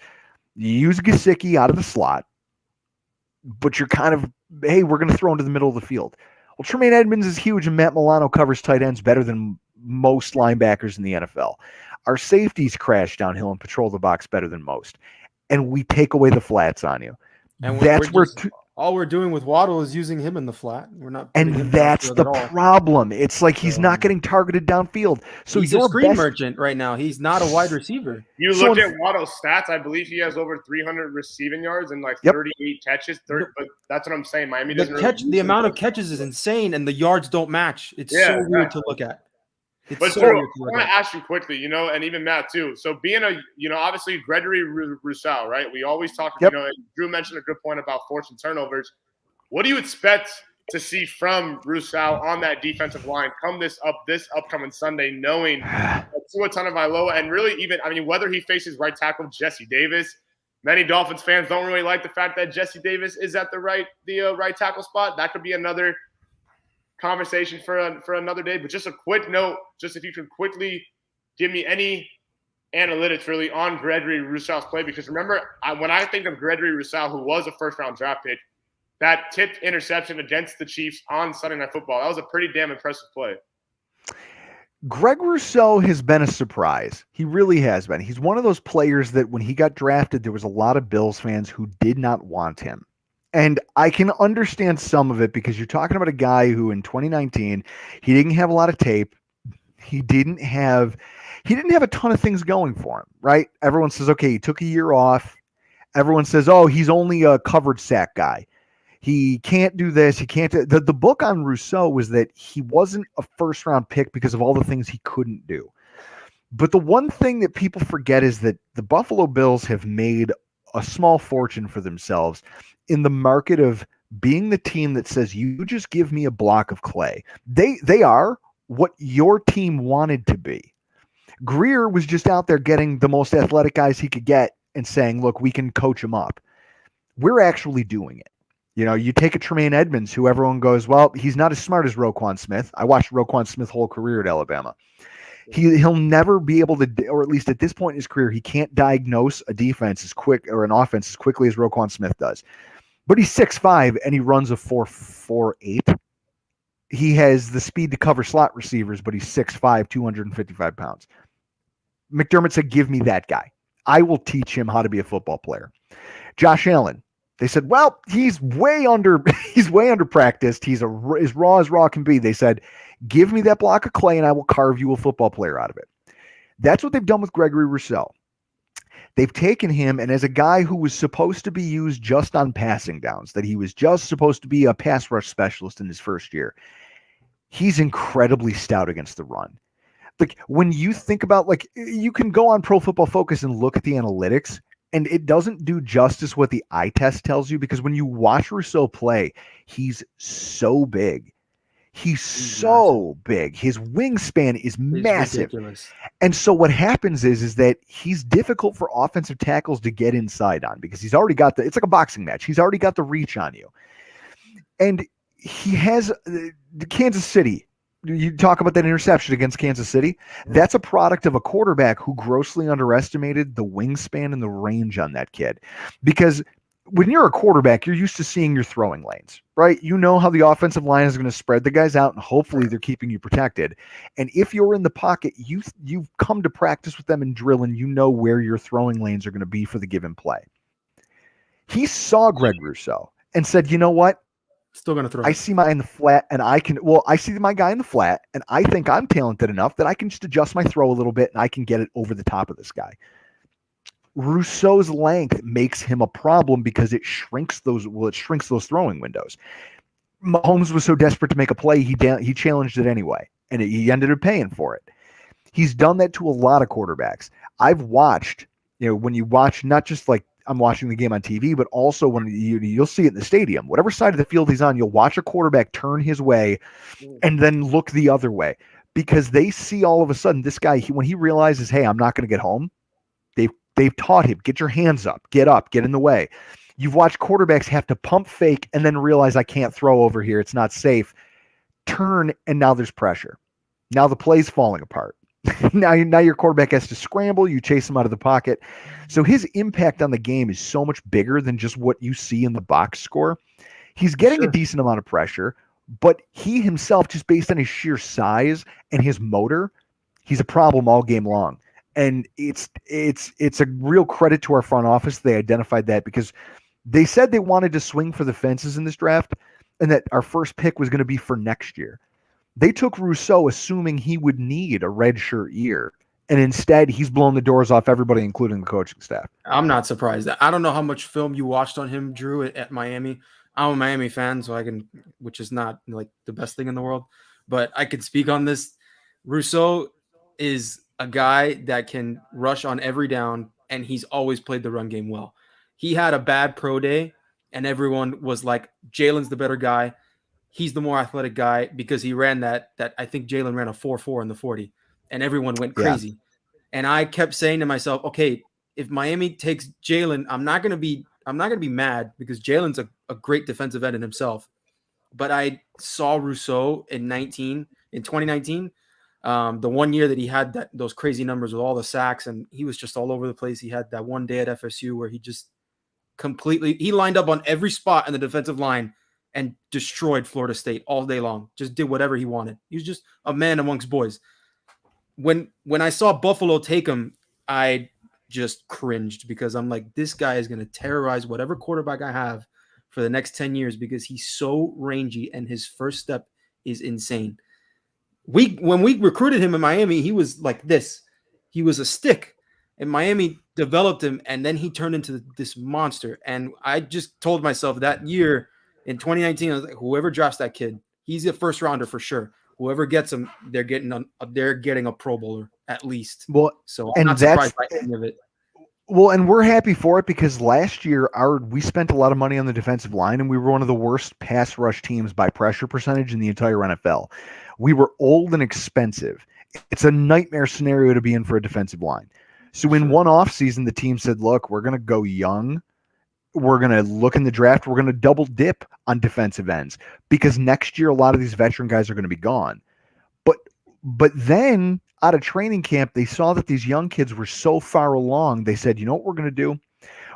you use Gesicki out of the slot, but you're kind of, hey, we're going to throw into the middle of the field. Well, Tremaine Edmonds is huge, and Matt Milano covers tight ends better than most linebackers in the NFL. Our safeties crash downhill and patrol the box better than most. And we take away the flats on you. And that's where all we're doing with Waddle is using him in the flat. We're not. And that's the problem. It's like he's not getting targeted downfield. So he's a screen merchant right now. He's not a wide receiver. You look at Waddle's stats. I believe he has over 300 receiving yards and like 38 catches. But that's what I'm saying. Miami doesn't. The amount of catches is insane, and the yards don't match. It's so weird to look at. But so, I want to ask you quickly, and even Matt too. So being obviously Gregory Rousseau, right? We always talk, Drew mentioned a good point about forcing turnovers. What do you expect to see from Rousseau on that defensive line come this upcoming Sunday, knowing Tua Tagovailoa and really whether he faces right tackle Jesse Davis? Many Dolphins fans don't really like the fact that Jesse Davis is at the right tackle spot. That could be another conversation for another day, but just a quick note, just if you can quickly give me any analytics really on Gregory Rousseau's play, because remember, when I think of Gregory Rousseau, who was a first-round draft pick, that tipped interception against the Chiefs on Sunday Night Football, that was a pretty damn impressive play. Greg Rousseau has been a surprise. He really has been. He's one of those players that when he got drafted, there was a lot of Bills fans who did not want him. And I can understand some of it, because you're talking about a guy who in 2019, he didn't have a lot of tape. He didn't have a ton of things going for him, right? Everyone says, okay, he took a year off. Everyone says, oh, he's only a covered sack guy. He can't do this. He can't. The book on Rousseau was that he wasn't a first round pick because of all the things he couldn't do. But the one thing that people forget is that the Buffalo Bills have made a small fortune for themselves in the market of being the team that says, you just give me a block of clay. They are what your team wanted to be. Greer was just out there getting the most athletic guys he could get and saying, look, we can coach them up. We're actually doing it. You take a Tremaine Edmonds, who everyone goes, well, he's not as smart as Roquan Smith. I watched Roquan Smith's whole career at Alabama. He'll never be able to, or at least at this point in his career, he can't diagnose a defense as quick or an offense as quickly as Roquan Smith does. But he's 6'5", and he runs a 4.48. He has the speed to cover slot receivers, but he's 6'5", 255 pounds. McDermott said, give me that guy. I will teach him how to be a football player. Josh Allen, they said, well, he's way under practiced. He's as raw as raw can be. They said, give me that block of clay and I will carve you a football player out of it. That's what they've done with Gregory Rousseau. They've taken him, and as a guy who was supposed to be used just on passing downs, that he was just supposed to be a pass rush specialist in his first year, he's incredibly stout against the run. Like, when you think about, you can go on Pro Football Focus and look at the analytics, and it doesn't do justice what the eye test tells you, because when you watch Rousseau play, he's so big. He's so big. His wingspan is massive. Ridiculous. And so what happens is that he's difficult for offensive tackles to get inside on, because he's already got it's like a boxing match. He's already got the reach on you. And he has the Kansas City. You talk about that interception against Kansas City. That's a product of a quarterback who grossly underestimated the wingspan and the range on that kid. Because when you're a quarterback, you're used to seeing your throwing lanes, right? You know how the offensive line is going to spread the guys out, and hopefully they're keeping you protected. And if you're in the pocket, you've come to practice with them and drill, and you know where your throwing lanes are going to be for the given play. He saw Greg Rousseau and said, you know what? Still going to throw. I see my in the flat, and I see my guy in the flat, and I think I'm talented enough that I can just adjust my throw a little bit, and I can get it over the top of this guy. Rousseau's length makes him a problem because it shrinks those throwing windows. Mahomes was so desperate to make a play, he challenged it anyway, and he ended up paying for it. He's done that to a lot of quarterbacks. I've watched, when you watch, not just like I'm watching the game on TV, but also when you'll see it in the stadium, whatever side of the field he's on, you'll watch a quarterback turn his way and then look the other way, because they see all of a sudden this guy, when he realizes, hey, I'm not going to get home, they've taught him, get your hands up, get in the way. You've watched quarterbacks have to pump fake and then realize I can't throw over here. It's not safe. Turn, and now there's pressure. Now the play's falling apart. now your quarterback has to scramble. You chase him out of the pocket. So his impact on the game is so much bigger than just what you see in the box score. He's getting a decent amount of pressure, but he himself, just based on his sheer size and his motor, he's a problem all game long. And it's a real credit to our front office. They identified that because they said they wanted to swing for the fences in this draft and that our first pick was going to be for next year. They took Rousseau assuming he would need a redshirt year. And instead, he's blown the doors off everybody, including the coaching staff. I'm not surprised. I don't know how much film you watched on him, Drew, at Miami. I'm a Miami fan, so I can, which is not like the best thing in the world, but I can speak on this. Rousseau is a guy that can rush on every down, and he's always played the run game well. He had a bad pro day, and everyone was like, Jalen's the better guy. He's the more athletic guy because he ran that I think Jalen ran a 4.4 in the 40, and everyone went crazy. Yeah. And I kept saying to myself, okay, if Miami takes Jalen, I'm not gonna be mad because Jalen's a great defensive end in himself. But I saw Rousseau in 2019, the one year that he had those crazy numbers with all the sacks, and he was just all over the place. He had that one day at FSU where he just he lined up on every spot in the defensive line and destroyed Florida State all day long. Just did whatever he wanted. He was just a man amongst boys. When I saw Buffalo take him, I just cringed because I'm like, this guy is going to terrorize whatever quarterback I have for the next 10 years because he's so rangy and his first step is insane. When we recruited him in Miami, he was like this. He was a stick, and Miami developed him, and then he turned into this monster. And I just told myself that year in 2019, I was like, whoever drafts that kid, he's a first rounder for sure. Whoever gets him, they're getting a Pro Bowler at least. Well, so I'm not surprised by any of it. Well, and we're happy for it because last year we spent a lot of money on the defensive line, and we were one of the worst pass rush teams by pressure percentage in the entire NFL. We were old and expensive. It's a nightmare scenario to be in for a defensive line. So in one offseason, the team said, look, we're going to go young. We're going to look in the draft. We're going to double dip on defensive ends because next year, a lot of these veteran guys are going to be gone. But then out of training camp, they saw that these young kids were so far along. They said, you know what we're going to do?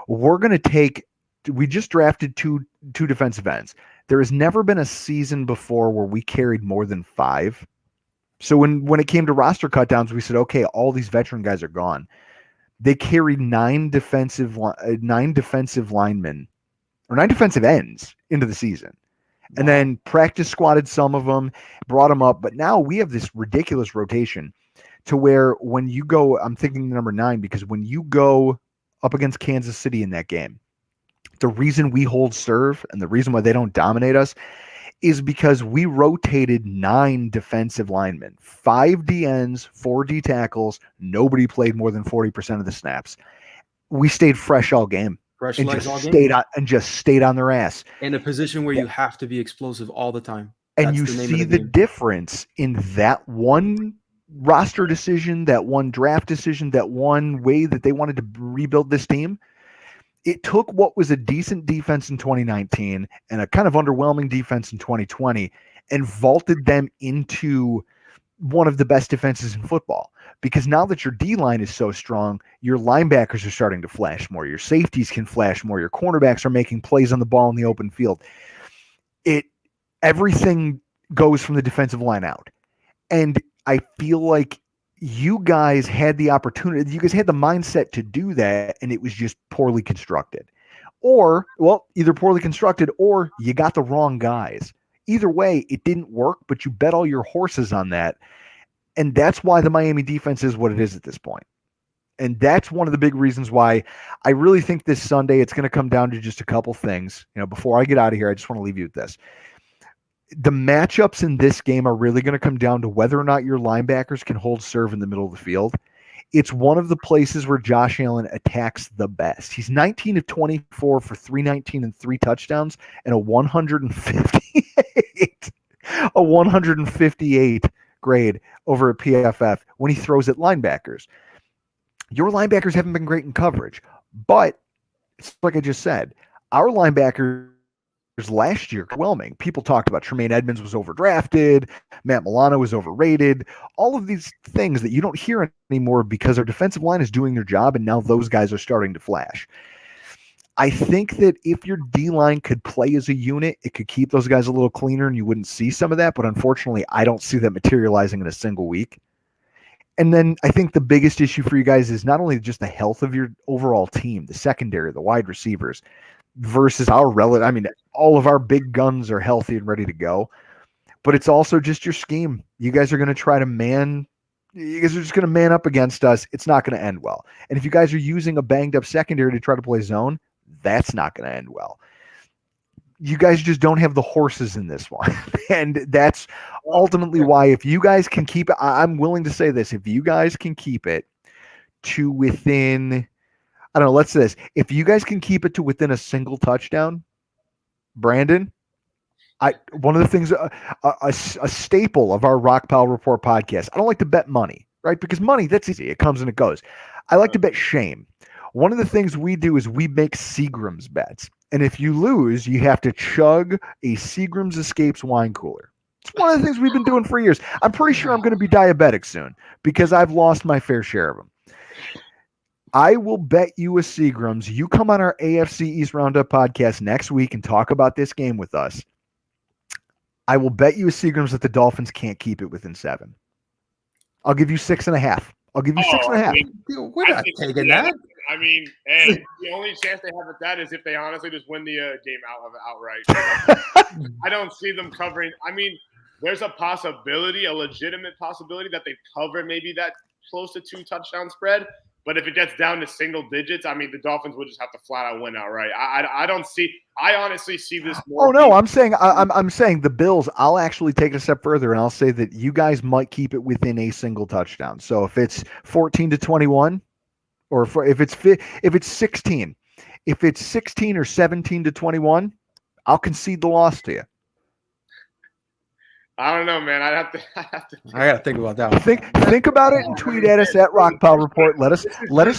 We're going to we just drafted two defensive ends. There has never been a season before where we carried more than 5. So when it came to roster cutdowns, we said, okay, all these veteran guys are gone. They carried 9 defensive linemen or 9 defensive ends into the season. And then practice squatted some of them, brought them up. But now we have this ridiculous rotation to where when you go, I'm thinking number 9, because when you go up against Kansas City in that game, the reason we hold serve and the reason why they don't dominate us is because we rotated 9 defensive linemen, 5 DNs, 4 D tackles. Nobody played more than 40% of the snaps. We stayed fresh all game. Just stayed on their ass. In a position where you have to be explosive all the time. And you see the difference in that one roster decision, that one draft decision, that one way that they wanted to rebuild this team. It took what was a decent defense in 2019 and a kind of underwhelming defense in 2020 and vaulted them into one of the best defenses in football. Because now that your D-line is so strong, your linebackers are starting to flash more. Your safeties can flash more. Your cornerbacks are making plays on the ball in the open field. Everything goes from the defensive line out. And I feel like you guys had the opportunity, you guys had the mindset to do that, and it was just poorly constructed. Or, either poorly constructed or you got the wrong guys. Either way, it didn't work, but you bet all your horses on that. And that's why the Miami defense is what it is at this point. And that's one of the big reasons why I really think this Sunday it's going to come down to just a couple things. Before I get out of here, I just want to leave you with this. The matchups in this game are really going to come down to whether or not your linebackers can hold serve in the middle of the field. It's one of the places where Josh Allen attacks the best. He's 19 of 24 for 319 and 3 touchdowns and a 158 grade over at PFF when he throws at linebackers. Your linebackers haven't been great in coverage, but it's like I just said, our linebackers last year overwhelming. People talked about Tremaine Edmonds was overdrafted, Matt Milano was overrated, all of these things that you don't hear anymore because our defensive line is doing their job, and now those guys are starting to flash. I think that if your D-line could play as a unit, it could keep those guys a little cleaner and you wouldn't see some of that, but unfortunately, I don't see that materializing in a single week. And then I think the biggest issue for you guys is not only just the health of your overall team, the secondary, the wide receivers, versus our relative. I mean, all of our big guns are healthy and ready to go, but it's also just your scheme. You guys are going to try to you guys are just going to man up against us. It's not going to end well. And if you guys are using a banged up secondary to try to play zone, that's not going to end well. You guys just don't have the horses in this one. And that's ultimately why, if you guys can keep it, I'm willing to say this, if you guys can keep it to within, I don't know, let's say this. If you guys can keep it to within a single touchdown, Brandon, one of the things, a staple of our Rock Pile Report podcast, I don't like to bet money, right? Because money, that's easy. It comes and it goes. I like to bet shame. One of the things we do is we make Seagram's bets. And if you lose, you have to chug a Seagram's Escapes wine cooler. It's one of the things we've been doing for years. I'm pretty sure I'm going to be diabetic soon because I've lost my fair share of them. I will bet you a Seagram's. You come on our AFC East Roundup podcast next week and talk about this game with us. I will bet you a Seagram's that the Dolphins can't keep it within 7. I'll give you 6.5. I'll give you 6.5. We're not taking that. I mean, hey, the only chance they have at that is if they honestly just win the game outright. I don't see them covering. I mean, there's a possibility, a legitimate possibility that they cover maybe that close to 2 touchdown spread. But if it gets down to single digits, I mean, the Dolphins would just have to flat out win outright. I don't see. I honestly see this more. Oh no, I'm saying the Bills. I'll actually take it a step further, and I'll say that you guys might keep it within a single touchdown. So if it's 14-21, or if it's 16, if it's 16 or 17-21, I'll concede the loss to you. I don't know, man. I have to. I gotta think about that one. Think about it and tweet at us at Rock Pile Report. Let us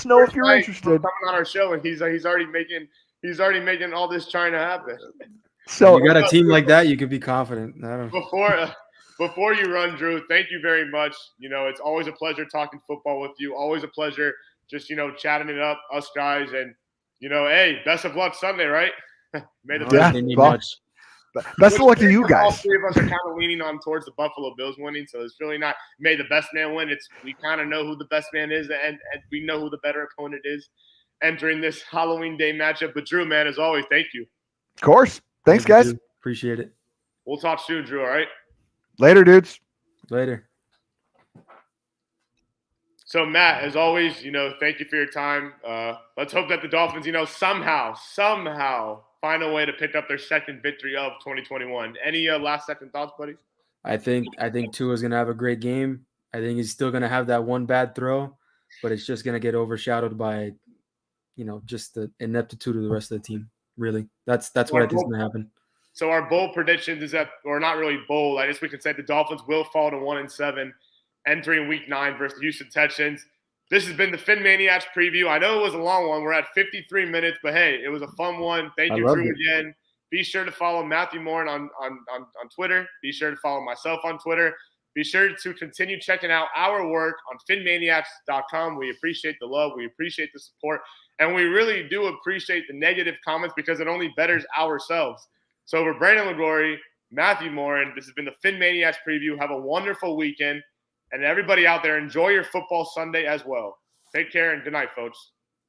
know if you're interested. Coming on our show, and he's already making all this trying to happen. So you got a team like that, you could be confident. Before you run, Drew, thank you very much. You know, it's always a pleasure talking football with you. Always a pleasure just chatting it up, us guys, and hey, best of luck Sunday, right? May the best. They need much. Best of luck to you guys. All 3 of us are kind of leaning on towards the Buffalo Bills winning, so it's really not may the best man win. We kind of know who the best man is, and we know who the better opponent is entering this Halloween Day matchup. But Drew, man, as always, thank you. Of course. Thanks, guys. Appreciate it. We'll talk soon, Drew. All right. Later, dudes. Later. So, Matt, as always, thank you for your time. Let's hope that the Dolphins, somehow find a way to pick up their second victory of 2021. Any last-second thoughts, buddy? I think Tua's going to have a great game. I think he's still going to have that one bad throw, but it's just going to get overshadowed by, just the ineptitude of the rest of the team. Really, that's what I think is going to happen. So our bold predictions is that, or not really bold, I guess we can say the Dolphins will fall to 1-7, entering Week 9 versus the Houston Texans. This has been the PhinManiacs preview. I know it was a long one. We're at 53 minutes, but hey, it was a fun one. Thank you, Drew, again. Be sure to follow Matthew Morin on Twitter. Be sure to follow myself on Twitter. Be sure to continue checking out our work on PhinManiacs.com. We appreciate the love. We appreciate the support. And we really do appreciate the negative comments because it only betters ourselves. So for Brandon Liguori, Matthew Morin, this has been the PhinManiacs preview. Have a wonderful weekend. And everybody out there, enjoy your football Sunday as well. Take care and good night, folks.